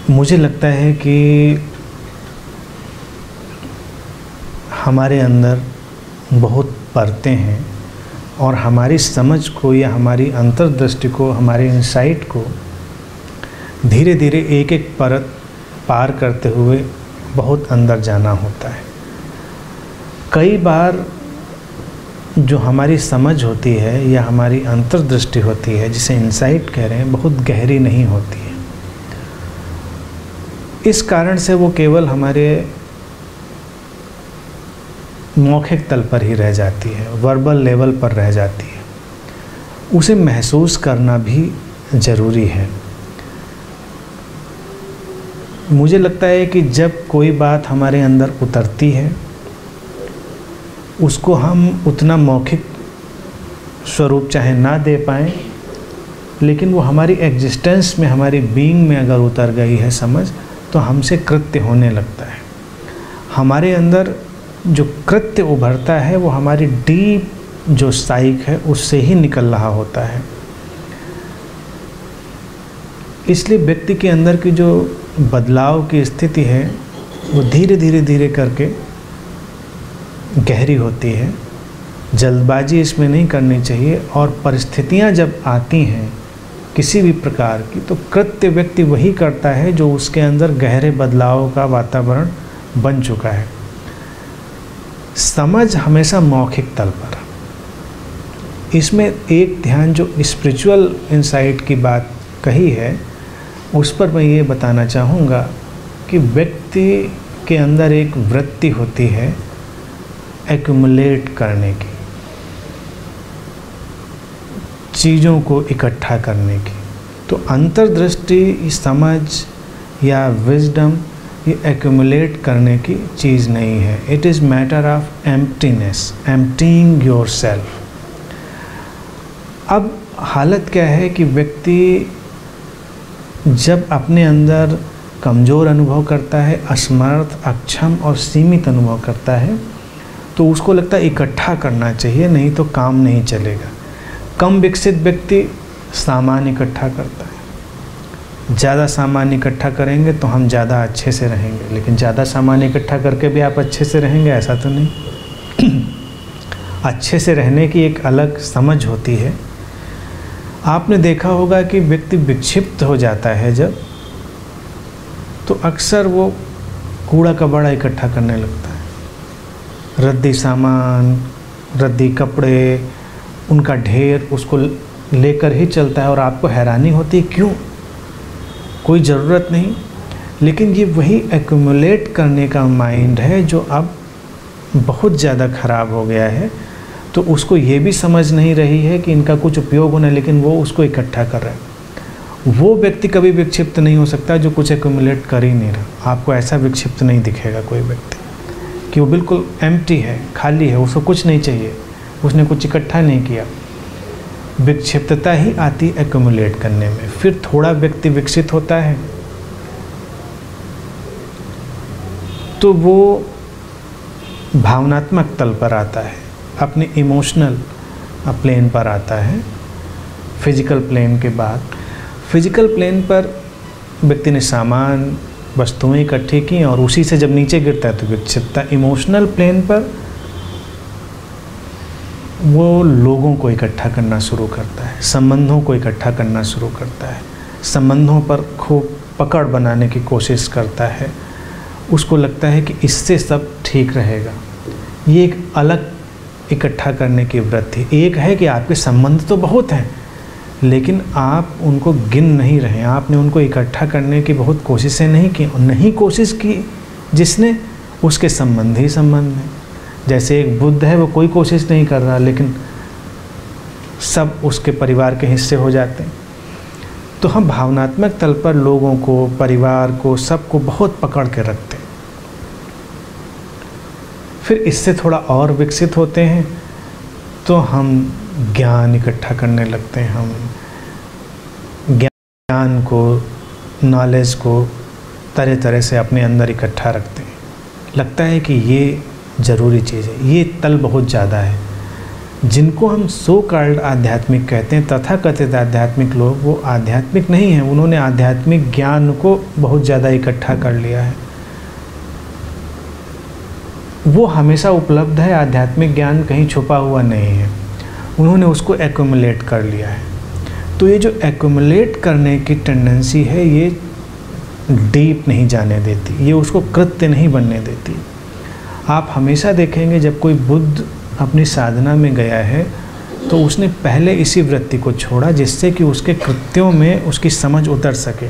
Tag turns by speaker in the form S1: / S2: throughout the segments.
S1: मुझे लगता है कि हमारे अंदर बहुत परतें हैं और हमारी समझ को या हमारी अंतर्दृष्टि को, हमारे इंसाइट को धीरे धीरे एक एक परत पार करते हुए बहुत अंदर जाना होता है। कई बार जो हमारी समझ होती है या हमारी अंतर्दृष्टि होती है, जिसे इंसाइट कह रहे हैं, बहुत गहरी नहीं होती है। इस कारण से वो केवल हमारे मौखिक तल पर ही रह जाती है, वर्बल लेवल पर रह जाती है। उसे महसूस करना भी ज़रूरी है। मुझे लगता है कि जब कोई बात हमारे अंदर उतरती है, उसको हम उतना मौखिक स्वरूप चाहे ना दे पाएँ, लेकिन वो हमारी एग्जिस्टेंस में, हमारी बीइंग में अगर उतर गई है समझ, तो हमसे कृत्य होने लगता है। हमारे अंदर जो कृत्य उभरता है वो हमारी डीप जो साइक है उससे ही निकल रहा होता है। इसलिए व्यक्ति के अंदर की जो बदलाव की स्थिति है वो धीरे धीरे धीरे करके गहरी होती है। जल्दबाजी इसमें नहीं करनी चाहिए। और परिस्थितियां जब आती हैं किसी भी प्रकार की, तो कृत्य व्यक्ति वही करता है जो उसके अंदर गहरे बदलाव का वातावरण बन चुका है। समझ हमेशा मौखिक तल पर। इसमें एक ध्यान जो स्पिरिचुअल इंसाइट की बात कही है, उस पर मैं ये बताना चाहूँगा कि व्यक्ति के अंदर एक वृत्ति होती है एक्युमुलेट करने की, चीज़ों को इकट्ठा करने की। तो अंतर्दृष्टि, समझ या विजडम ये एक्युमुलेट करने की चीज़ नहीं है। It is matter of emptiness, emptying yourself. अब हालत क्या है कि व्यक्ति जब अपने अंदर कमज़ोर अनुभव करता है, असमर्थ, अक्षम और सीमित अनुभव करता है, तो उसको लगता है इकट्ठा करना चाहिए, नहीं तो काम नहीं चलेगा। कम विकसित व्यक्ति सामान इकट्ठा करता है। ज़्यादा सामान इकट्ठा करेंगे तो हम ज़्यादा अच्छे से रहेंगे, लेकिन ज़्यादा सामान इकट्ठा करके भी आप अच्छे से रहेंगे ऐसा तो नहीं। अच्छे से रहने की एक अलग समझ होती है। आपने देखा होगा कि व्यक्ति विक्षिप्त हो जाता है जब, तो अक्सर वो कूड़ा कबाड़ा इकट्ठा करने लगता है। रद्दी सामान, रद्दी कपड़े, उनका ढेर उसको लेकर ही चलता है। और आपको हैरानी होती है क्यों, कोई ज़रूरत नहीं। लेकिन ये वही एक्युमुलेट करने का माइंड है जो अब बहुत ज़्यादा ख़राब हो गया है। तो उसको ये भी समझ नहीं रही है कि इनका कुछ उपयोग होना है, लेकिन वो उसको इकट्ठा कर रहा है। वो व्यक्ति कभी विक्षिप्त नहीं हो सकता जो कुछ एक्युमुलेट कर ही नहीं रहा। आपको ऐसा विक्षिप्त नहीं दिखेगा कोई व्यक्ति कि वो बिल्कुल एम्प्टी है, खाली है, उसको कुछ नहीं चाहिए, उसने कुछ इकट्ठा नहीं किया। विक्षिप्तता ही आती एक्युमुलेट करने में। फिर थोड़ा व्यक्ति विकसित होता है तो वो भावनात्मक तल पर आता है, अपने इमोशनल प्लेन पर आता है। फिजिकल प्लेन के बाद फिजिकल प्लेन पर व्यक्ति ने सामान, वस्तुएं इकट्ठी की और उसी से जब नीचे गिरता है तो विक्षिप्तता। इमोशनल प्लेन पर वो लोगों को इकट्ठा करना शुरू करता है, संबंधों को इकट्ठा करना शुरू करता है, संबंधों पर खूब पकड़ बनाने की कोशिश करता है। उसको लगता है कि इससे सब ठीक रहेगा। ये एक अलग इकट्ठा करने की वृत्ति। एक है कि आपके संबंध तो बहुत हैं, लेकिन आप उनको गिन नहीं रहे। आपने उनको इकट्ठा करने की बहुत कोशिशें नहीं की, और नहीं कोशिश की जिसने, उसके संबंध ही संबंध हैं। जैसे एक बुद्ध है, वो कोई कोशिश नहीं कर रहा, लेकिन सब उसके परिवार के हिस्से हो जाते हैं। तो हम भावनात्मक तल पर लोगों को, परिवार को, सबको बहुत पकड़ के रखते हैं। फिर इससे थोड़ा और विकसित होते हैं तो हम ज्ञान इकट्ठा करने लगते हैं। हम ज्ञान को, नॉलेज को तरह तरह से अपने अंदर इकट्ठा रखते हैं। लगता है कि ये ज़रूरी चीज़ है, ये तल बहुत ज़्यादा है। जिनको हम सो कॉल्ड आध्यात्मिक कहते हैं, तथाकथित आध्यात्मिक लोग, वो आध्यात्मिक नहीं हैं। उन्होंने आध्यात्मिक ज्ञान को बहुत ज़्यादा इकट्ठा कर लिया है। वो हमेशा उपलब्ध है, आध्यात्मिक ज्ञान कहीं छुपा हुआ नहीं है। उन्होंने उसको एक्यूमुलेट कर लिया है। तो ये जो एक्यूमुलेट करने की टेंडेंसी है, ये डीप नहीं जाने देती, ये उसको कृत्य नहीं बनने देती। आप हमेशा देखेंगे जब कोई बुद्ध अपनी साधना में गया है तो उसने पहले इसी वृत्ति को छोड़ा जिससे कि उसके कृत्यों में उसकी समझ उतर सके।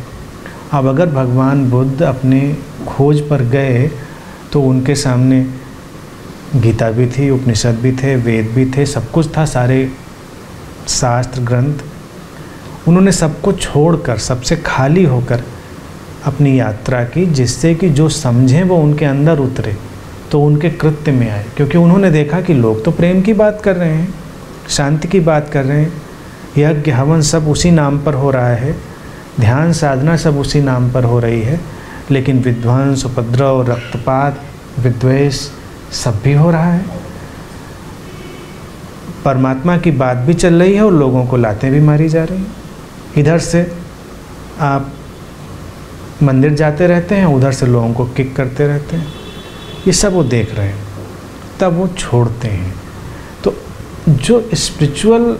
S1: अब अगर भगवान बुद्ध अपने खोज पर गए तो उनके सामने गीता भी थी, उपनिषद भी थे, वेद भी थे, सब कुछ था, सारे शास्त्र ग्रंथ। उन्होंने सबको छोड़कर, सबसे खाली होकर अपनी यात्रा की, जिससे कि जो समझें वो उनके अंदर उतरे तो उनके कृत्य में आए। क्योंकि उन्होंने देखा कि लोग तो प्रेम की बात कर रहे हैं, शांति की बात कर रहे हैं, यज्ञ हवन सब उसी नाम पर हो रहा है, ध्यान साधना सब उसी नाम पर हो रही है, लेकिन विध्वंस, उपद्रव, रक्तपात, विद्वेष सब भी हो रहा है। परमात्मा की बात भी चल रही है और लोगों को लातें भी मारी जा रही हैं। इधर से आप मंदिर जाते रहते हैं, उधर से लोगों को किक करते रहते हैं। ये सब वो देख रहे हैं, तब वो छोड़ते हैं। तो जो स्पिरिचुअल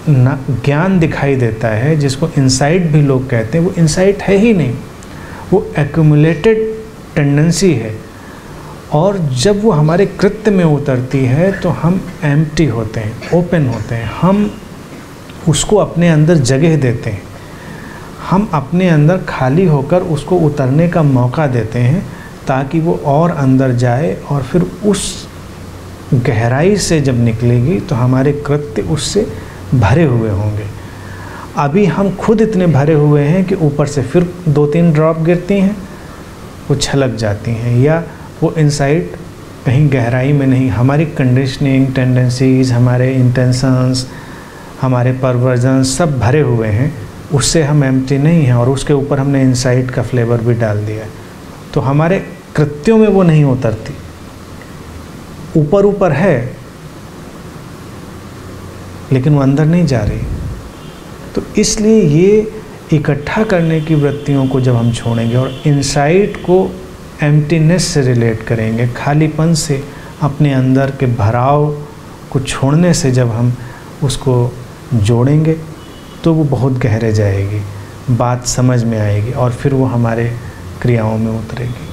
S1: ज्ञान दिखाई देता है, जिसको इंसाइट भी लोग कहते हैं, वो इंसाइट है ही नहीं, वो एक्यूमुलेटेड टेंडेंसी है। और जब वो हमारे कृत्य में उतरती है तो हम एम्प्टी होते हैं, ओपन होते हैं, हम उसको अपने अंदर जगह देते हैं, हम अपने अंदर खाली होकर उसको उतरने का मौका देते हैं ताकि वो और अंदर जाए, और फिर उस गहराई से जब निकलेगी तो हमारे कृत्य उससे भरे हुए होंगे। अभी हम खुद इतने भरे हुए हैं कि ऊपर से फिर 2-3 ड्रॉप गिरती हैं, वो छलक जाती हैं, या वो इनसाइट कहीं गहराई में नहीं, हमारी कंडीशनिंग, टेंडेंसीज, हमारे इंटेंशंस, हमारे परवर्जन सब भरे हुए हैं, उससे हम एम्प्टी नहीं हैं, और उसके ऊपर हमने इनसाइट का फ्लेवर भी डाल दिया है। तो हमारे कृत्यों में वो नहीं उतरती, ऊपर ऊपर है लेकिन वो अंदर नहीं जा रही। तो इसलिए ये इकट्ठा करने की वृत्तियों को जब हम छोड़ेंगे और इनसाइट को एम्प्टीनेस से रिलेट करेंगे, खालीपन से, अपने अंदर के भराव को छोड़ने से जब हम उसको जोड़ेंगे तो वो बहुत गहरे जाएगी, बात समझ में आएगी और फिर वो हमारे क्रियाओं में उतरेगी।